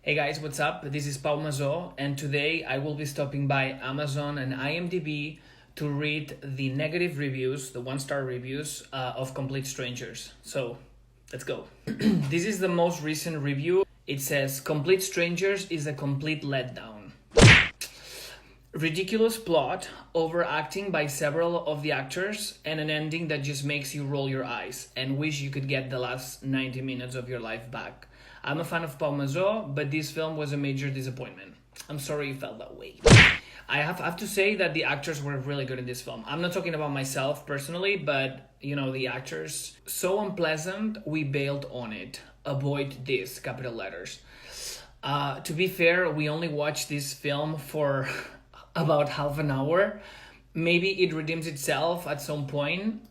Hey guys, what's up? This is Pau Mazzo, and today I will be stopping by Amazon and IMDb to read the negative reviews, the one-star reviews of Complete Strangers. So, let's go. This is the most recent review. It says, Complete Strangers is a complete letdown. Ridiculous plot, overacting by several of the actors, and an ending that just makes you roll your eyes and wish you could get the last 90 minutes of your life back. I'm a fan of Pau Mazzo, but this film was a major disappointment. I'm sorry you felt that way. I have to say that the actors were really good in this film. I'm not talking about myself personally, but the actors. So unpleasant, we bailed on it. Avoid this, capital letters. To be fair, we only watched this film for about half an hour. Maybe it redeems itself at some point.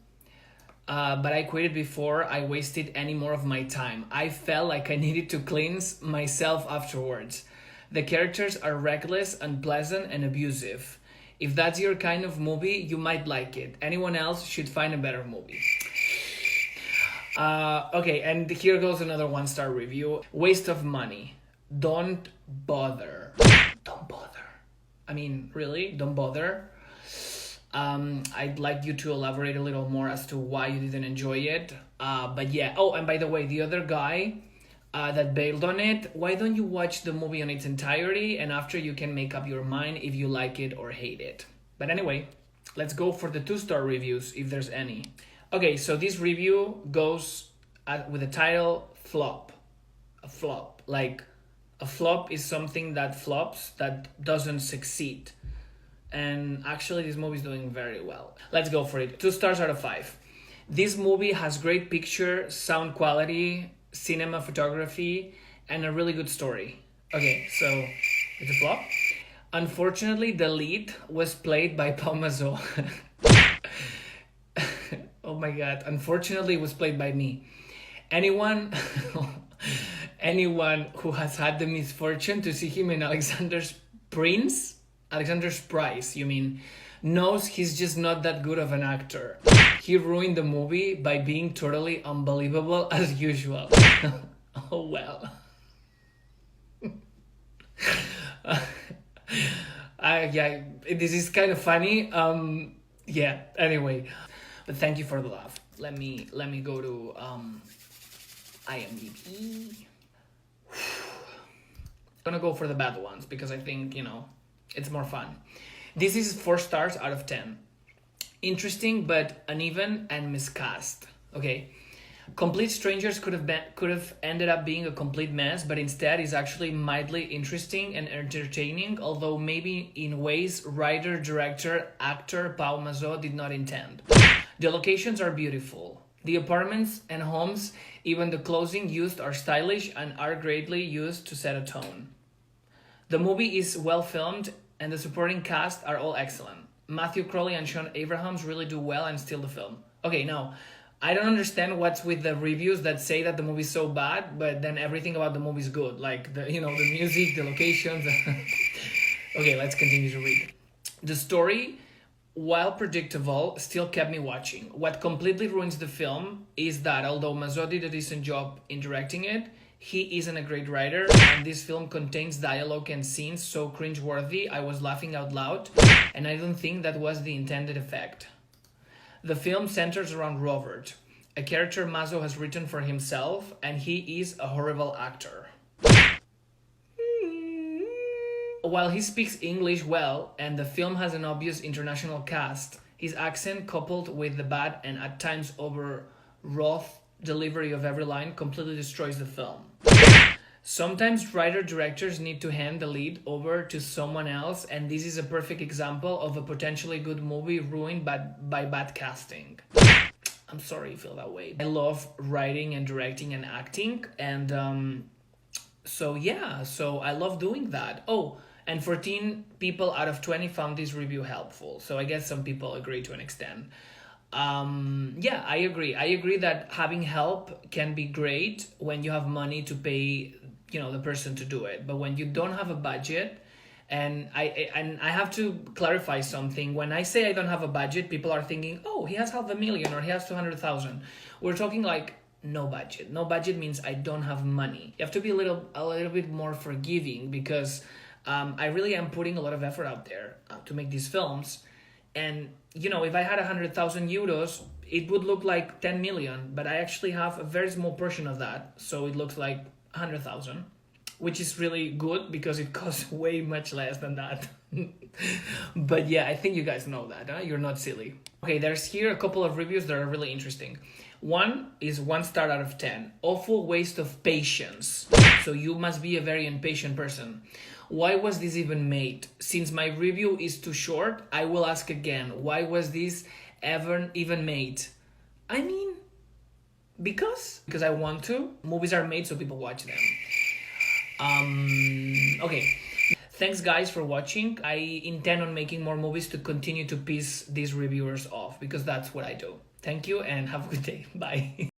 But I quit it before I wasted any more of my time. I felt like I needed to cleanse myself afterwards. The characters are reckless, unpleasant, and abusive. If that's your kind of movie, you might like it. Anyone else should find a better movie. Okay, and here goes another one-star review. Waste of money. Don't bother. Don't bother. I mean, really? Don't bother? I'd like you to elaborate a little more as to why you didn't enjoy it. But yeah. Oh, and by the way, the other guy that bailed on it, why don't you watch the movie on its entirety and after you can make up your mind if you like it or hate it. But anyway, let's go for the 2-star reviews if there's any. Okay, so this review goes with the title Flop. A flop. Like, a flop is something that flops, that doesn't succeed. And actually, this movie is doing very well. Let's go for it. 2 stars out of 5. This movie has great picture, sound quality, cinema photography, and a really good story. Okay, so it's a flop. Unfortunately, the lead was played by Pau Mazzo. Oh my god. Unfortunately, it was played by me. Anyone who has had the misfortune to see him in Alexander's Price, you mean, knows he's just not that good of an actor. He ruined the movie by being totally unbelievable as usual. Oh well. Yeah, this is kind of funny. Yeah, anyway. But thank you for the laugh. Let me go to IMDb. Gonna go for the bad ones because I think, it's more fun. This is 4 stars out of 10. Interesting but uneven and miscast. Okay. Complete Strangers could have ended up being a complete mess, but instead is actually mildly interesting and entertaining, although maybe in ways writer, director, actor Pau Mazzo did not intend. The locations are beautiful. The apartments and homes, even the clothing used are stylish and are greatly used to set a tone. The movie is well filmed and the supporting cast are all excellent. Matthew Crowley and Sean Abrahams really do well and steal the film. Okay, now, I don't understand what's with the reviews that say that the movie's so bad, but then everything about the movie is good. Like, the music, the locations. Okay, let's continue to read. The story, while predictable, still kept me watching. What completely ruins the film is that although Mazzo did a decent job in directing it, he isn't a great writer, and this film contains dialogue and scenes so cringeworthy I was laughing out loud, and I don't think that was the intended effect. The film centers around Robert, a character Mazzo has written for himself, and he is a horrible actor. While he speaks English well, and the film has an obvious international cast, his accent coupled with the bad and at times overwrought delivery of every line completely destroys the film. Sometimes writer-directors need to hand the lead over to someone else, and this is a perfect example of a potentially good movie ruined by bad casting. I'm sorry you feel that way. I love writing and directing and acting, and so I love doing that. Oh, and 14 people out of 20 found this review helpful, so I guess some people agree to an extent. Yeah, I agree. I agree that having help can be great when you have money to pay, the person to do it. But when you don't have a budget, and I have to clarify something. When I say I don't have a budget, people are thinking, oh, he has $500,000 or he has 200,000. We're talking like no budget. No budget means I don't have money. You have to be a little bit more forgiving because I really am putting a lot of effort out there to make these films. And, you know, if I had 100,000 euros, it would look like 10 million, but I actually have a very small portion of that. So it looks like 100,000, which is really good because it costs way much less than that. But yeah, I think you guys know that, huh? You're not silly. Okay, there's here a couple of reviews that are really interesting. One is 1 star out of 10. Awful waste of patience. So you must be a very impatient person. Why was this even made? Since my review is too short, I will ask again. Why was this ever even made? I mean, because I want to. Movies are made so people watch them. Okay. Thanks guys for watching. I intend on making more movies to continue to piss these reviewers off because that's what I do. Thank you and have a good day. Bye.